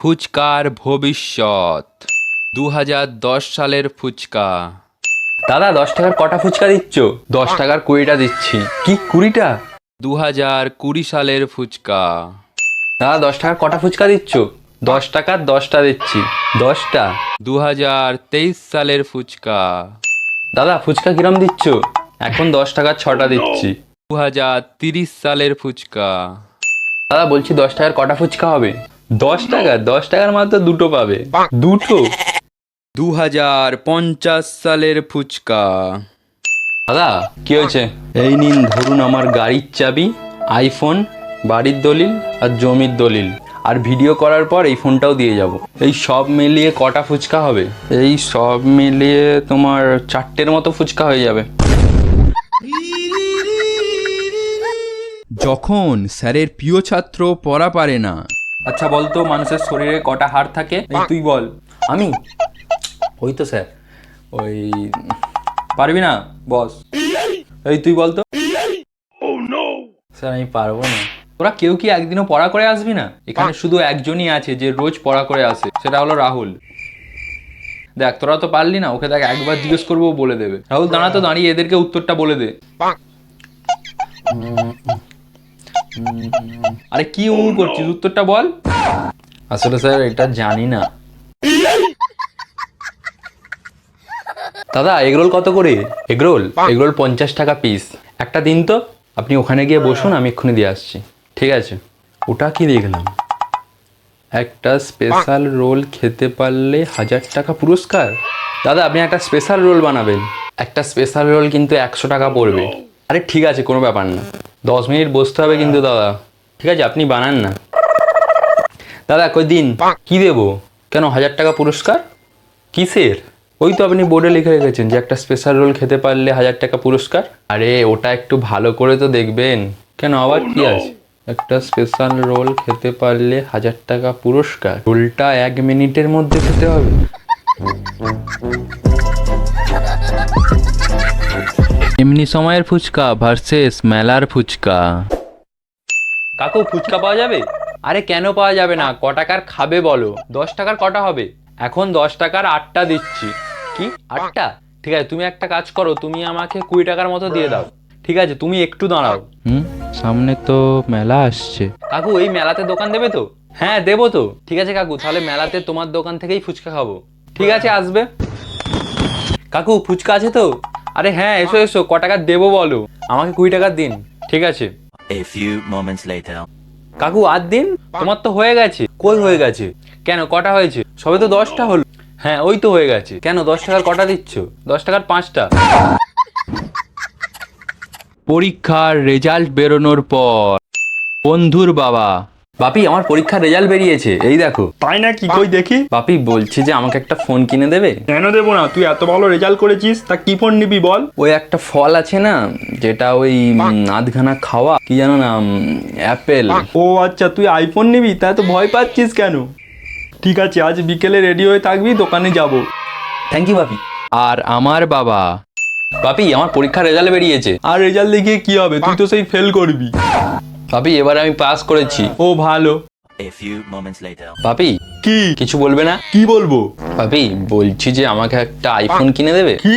ফুচকার ভবিষ্যৎ 2010 সালের ফুচকা। দাদা 10 টাকার কটা ফুচকা দিচ্ছ? 10 টাকার 20টা দিচ্ছি। কি 20টা? 2020 সালের ফুচকা। দাদা 10 টাকার কটা ফুচকা দিচ্ছ? 10 টাকার 10টা দিচ্ছি। 10টা। 2023 সালের ফুচকা। দাদা ফুচকা কিরম দিচ্ছ? এখন 10 টাকার 6টা দিচ্ছি। 2030 সালের ফুচকা। দাদা বলছি 10 টাকার কটা ফুচকা হবে? 10 টাকার মাত্র দুটো পাবে। দুটো? 2050 সালের ফুচকা। দাদা কি হয়েছে? এই নিন ধরুন আমার গাড়ির চাবি, আইফোন, বাড়ির দলিল আর জমির দলিল, আর ভিডিও করার পর এই ফোনটাও দিয়ে যাব। এই সব মিলিয়ে কটা ফুচকা হবে? এই সব মিলিয়ে তোমার 4টের মতো ফুচকা হয়ে যাবে। যখন স্যারের প্রিয় ছাত্র পড়া পারে না। আচ্ছা বলতো মানুষের শরীরে কটা হাড় থাকে? এই তুই বল। আমি? ওই তো স্যার, ওই পারবি না বস। এই তুই বলতো। স্যার আমি পারবো না। তোরা কেউ কি একদিনও পড়া করে আসবি না? এখানে শুধু একজনই আছে যে রোজ পড়া করে আসে, সেটা হলো রাহুল। দেখ তোরা তো পারলি না, ওকে দেখ একবার জিজ্ঞেস করবো বলে দেবে। রাহুল দাঁড়া তো, দাঁড়িয়ে এদেরকে উত্তরটা বলে দে। আরে কি করছিস, উত্তরটা বল। আসলে স্যার এটা জানি না। দাদা এগরোল কত করে? এগরোল 50 টাকা পিস। একটা দিন তো। আপনি ওখানে গিয়ে বসুন, আমি এক্ষুনি দিয়ে আসছি। ঠিক আছে। ওটা কি দেখলাম? একটা স্পেশাল রোল খেতে পারলে 1000 টাকা পুরস্কার। দাদা আপনি একটা স্পেশাল রোল বানাবেন। একটা স্পেশাল রোল কিন্তু 100 টাকা পড়বে। আরে ঠিক আছে, কোনো ব্যাপার না। 10 মিনিট বসতে হবে কিন্তু দাদা। ঠিক আছে আপনি বানান না। দাদা কই দিন। কি দেবো? কেন 1000 টাকা পুরস্কার? কিসের? ওই তো আপনি বোর্ডে লিখে রেখেছেন যে একটা স্পেশাল রোল খেতে পারলে 1000 টাকা পুরস্কার। আরে ওটা একটু ভালো করে তো দেখবেন। কেন আবার কি আছে? একটা স্পেশাল রোল খেতে পারলে 1000 টাকা পুরস্কার। রোলটা 1 মিনিটের মধ্যে খেতে হবে। এমনি সময়ের ফুচকা ভার্সেস মেলার ফুচকা। কাকু ফুচকা পাওয়া যাবে? আরে কেন পাওয়া যাবে না? ক টাকার খাবে বলো? 10 টাকার কটা হবে? এখন 10 টাকার 8টা দিচ্ছি। কি 8টা? ঠিক আছে তুমি একটা কাজ করো, তুমি আমাকে 20 টাকার মতো দিয়ে দাও। ঠিক আছে তুমি একটু দাঁড়াও। সামনে তো মেলা আসছে। কাকু এই মেলাতে দোকান দেবে তো? হ্যাঁ দেবো তো। ঠিক আছে কাকু, তাহলে মেলাতে তোমার দোকান থেকেই ফুচকা খাবো। ঠিক আছে আসবে। কাকু ফুচকা আছে তো? আরে হ্যাঁ এসো এসো, ক টাকা দেবো বলো? আমাকে 20 টাকা দিন। ঠিক আছে। A few moments later. কাকু আর দিন। তোমার তো হয়ে গেছে। কই হয়ে গেছে? কেন কটা হয়েছে? সবে তো 10টা হলো। হ্যাঁ ওই তো হয়ে গেছে। কেন 10 টাকার কটা দিচ্ছ? 10 টাকার 5টা। পরীক্ষার রেজাল্ট বেরোনোর পর বন্ধুর বাবা। বাপি আমার পরীক্ষার রেজাল্ট বেরিয়েছে, এই দেখো। তাই নাকি? কই দেখি। বাপি বলছি যে আমাকে একটা ফোন কিনে দেবে। কেন দেবো না? তুই এত ভালো রেজাল্ট করেছিস, তা কি ফোন নিবি বল? ওই একটা ফল আছে না, যেটা ওই আধখানা খাওয়া, কি জানো না, অ্যাপেল। ও আচ্ছা, তুই আইফোন নিবি? তা তো ভয় পাচ্ছিস কেন? ঠিক আছে আজ বিকেলে রেডি হয়ে থাকবি, দোকানে যাব। থ্যাংক ইউ বাপি। আর আমার বাবা। বাপি আমার পরীক্ষার রেজাল্ট বেরিয়েছে। আর রেজাল্ট দেখিয়ে কি হবে? তুই তো সেই ফেল করবি। বাপি এবারে আমি পাস করেছি। ও ভালো। A few moments later. বাপি কি? কিছু বলবে না? কি বলবো? বাপি বলছি যে আমাকে একটা আইফোন কিনে দেবে। কি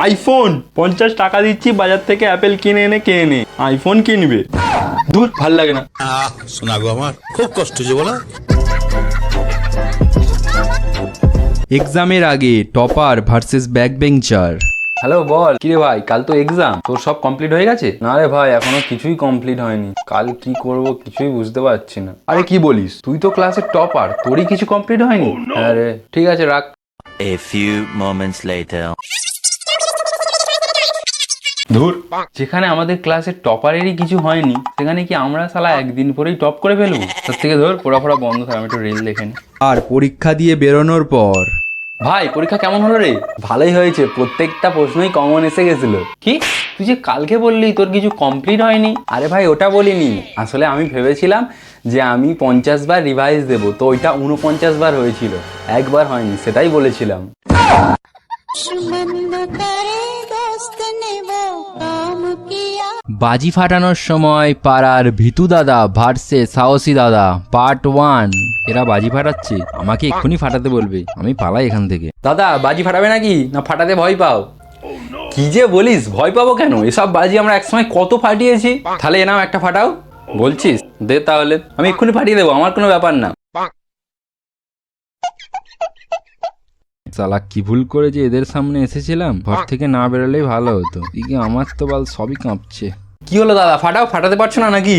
আইফোন? 50 টাকা দিচ্ছি, বাজার থেকে অ্যাপেল কিনে এনে কে নে আইফোন কিনবে? দূর ভাল লাগে না। শোনা গো আমার খুব কষ্ট হচ্ছে বলো। এক্সামের আগে topper versus back bencher. Hello বল। কিরে ভাই কাল তো এক্সাম, তোর সব কমপ্লিট হয়ে গেছে? না রে ভাই এখনো কিছুই কমপ্লিট হয়নি। কাল কি করব কিছুই বুঝতে পারছি না। আরে কি বলিস? তুই তো ক্লাসের টপার, তোরই কিছু কমপ্লিট হয়নি? হ্যাঁ রে। ঠিক আছে রাখ। A few moments later. ধুর, যেখানে আমাদের ক্লাসের টপারেরই কিছু হয়নি, সেখানে কি আমরা শালা একদিন পরেই টপ করে ফেলবো? তার থেকে ধর পড়াফড়া বন্ধ থাকে, আমি একটু রিল দেখে নিই। আর পরীক্ষা দিয়ে বেরোনোর পর ভাই পরীক্ষা কেমন হলো রে? ভালোই হয়েছে, প্রত্যেকটা প্রশ্নই কমন এসে গেছিল। কি তুই যে কালকে বললি তোর কিছু কমপ্লিট হয়নি? আরে ভাই ওটা বলিনি, আসলে আমি ভেবেছিলাম যে আমি 50 বার রিভাইজ দেবো, তো ওইটা 49 বার হয়েছিল, একবার হয়নি, সেটাই বলেছিলাম। বাজি ফাটানোর সময় পাড়ার ভিতু দাদা ভার্সেস সাহসী দাদা পার্ট 1। এরা বাজি ফাটাচ্ছে, আমাকে এক্ষুনি ফাটাতে বলবে, আমি পালাই এখান থেকে। দাদা বাজি ফাটাবে নাকি, না ফাটাতে ভয় পাও? কি যে বলিস, ভয় পাবো কেন? এসব বাজি আমরা একসময় কত ফাটিয়েছি। তাহলে এনাও একটা ফাটাও। বলছিস দে তাহলে, আমি এক্ষুনি ফাটিয়ে দেবো, আমার কোনো ব্যাপার না। সালা কি ভুল করে যে এদের সামনে এসেছিলাম, ঘর থেকে না বেরোলেই ভালো হতো। এদিকে আমার তো বাল সবই কাঁপছে। কি হলো দাদা, ফাটাও, ফাটাতে পারছো না নাকি?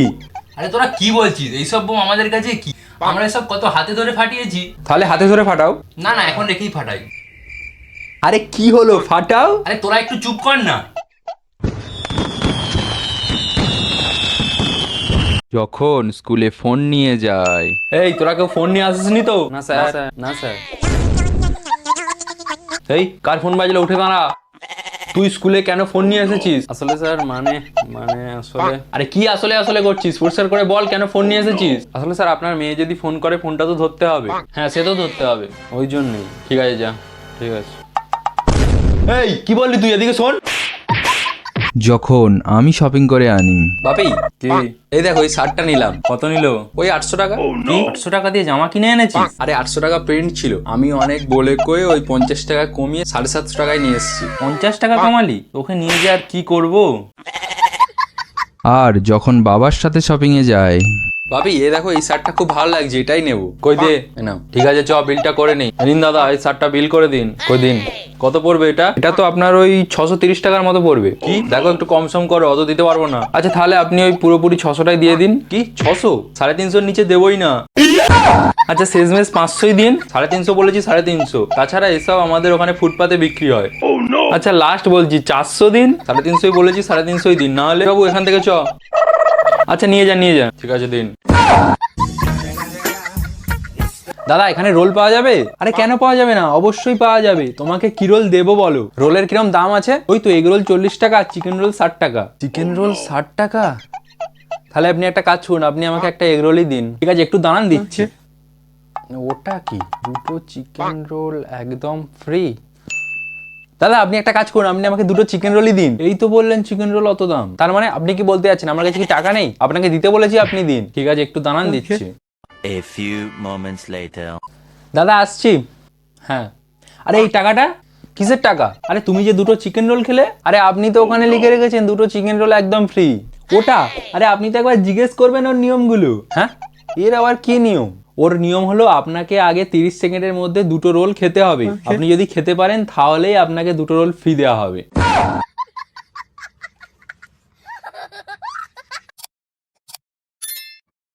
আরে তোরা কি বলছিস? এইসব বোম আমাদের কাছে কি? আমরা এসব কত হাতে ধরে ফাটিয়েছি। তাহলে হাতে ধরে ফাটাও। না না, এখন রেখেই ফাটাই। আরে কি হলো, ফাটাও। আরে তোরা একটু চুপ কর না। যখন স্কুলে ফোন নিয়ে যায়। এই তোরা কেউ ফোন নিয়ে আসিসনি তো? না স্যার, না স্যার। এই কার ফোন বাজলো, উঠে দাঁড়া। তুই স্কুলে কেন ফোন নিয়ে এসেছিস? আসলে স্যার মানে আসলে। আরে কি আসলে আসলে করছিস? পরিষ্কার করে বল, কেন ফোন নিয়ে এসেছিস? আসলে স্যার আপনার মেয়ে যদি ফোন করে, ফোনটা তো ধরতে হবে। হ্যাঁ সে তো ধরতে হবে, ওই জন্যই। ঠিক আছে যা, ঠিক আছে। এই কি বললি তুই, এদিকে শোন। যখন আমি শপিং করে আনি। বাপি কি, এই দেখো এই শার্টটা নিলাম। কত নিলো? ওই 800 টাকা। কি 800 টাকা দিয়ে জামা কিনে এনেছিস? আরে 800 টাকা প্রিন্ট ছিল, আমি অনেক বলে কয়ে ওই 50 টাকা কমিয়ে 750 টাকায় নিয়ে এসেছি। 50 টাকা কমালি? তোকে নিয়ে যে আর কি করব। আর যখন বাবার সাথে শপিং এ যায়। ভাবি এ দেখো এই শার্টটা খুব ভালো লাগছে, এটাই নেবো। কই দে, নাও। ঠিক আছে চ, বিলটা করে নেই। নিন দাদা, এই শার্টটা বিল করে দিন। কই দিন। কত পড়বে এটা? এটা তো আপনার ওই 630 টাকার মতো পড়বে। কি দেখো একটু কম সম করো, অত দিতে পারবো না। আচ্ছা তাহলে আপনি ওই পুরোপুরি 600টাই দিয়ে দিন। কি 600? 350 নিচে দেবই না। আচ্ছা শেষমেশ 500ই দিন। 350 বলেছি, 350। তাছাড়া এসব আমাদের ওখানে ফুটপাতে বিক্রি হয়। আচ্ছা লাস্ট বলছি 400 দিন। 350 বলেছি, 350ই দিন, না হলে বাবু এখান থেকে চ। আচ্ছা নিয়ে যান নিয়ে যান। ঠিক আছে দিন। দাদা এখানে রোল পাওয়া যাবে? আরে কেন পাওয়া যাবে না, অবশ্যই পাওয়া যাবে। তোমাকে কি রোল দেবো বলো? রোলের কিরম দাম আছে? ওই তো এগ রোল 40 টাকা, চিকেন রোল 60 টাকা। চিকেন রোল 60 টাকা? তাহলে আপনি একটা কাজ করুন, আপনি আমাকে একটা এগ রোলই দিন। ঠিক আছে একটু দাঁড়ান, দিচ্ছে। ওটা কি, দুটো চিকেন রোল একদম ফ্রি? দাদা আপনি একটা কাজ করুন, আপনি আমাকে দুটো চিকেন রোলই দিন। এই তো বললেন চিকেন রোল অত দাম, তার মানে আপনি কি বলতে যাচ্ছেন আমার কাছে কি টাকা নেই? আপনাকে দিতে বলেছি, আপনি দিন। ঠিক আছে একটু দাঁড়ান, দিচ্ছি। A few moments later. দাদা আসছি। হ্যাঁ আরে এই টাকাটা কিসের টাকা? আরে তুমি যে দুটো চিকেন রোল খেলে, আরে আপনি তো ওখানে লিখে রেখেছেন দুটো চিকেন রোল একদম ফ্রি। ওটা আরে আপনি তো একবার জিজ্ঞেস করবেন ওর নিয়মগুলো। হ্যাঁ এর আবার কি নিয়ম? ওর নিয়ম হলো আপনাকে আগে 30 সেকেন্ডের মধ্যে দুটো রোল খেতে হবে। আপনি যদি খেতে পারেন তাহলেই আপনাকে দুটো রোল ফ্রি দেওয়া হবে।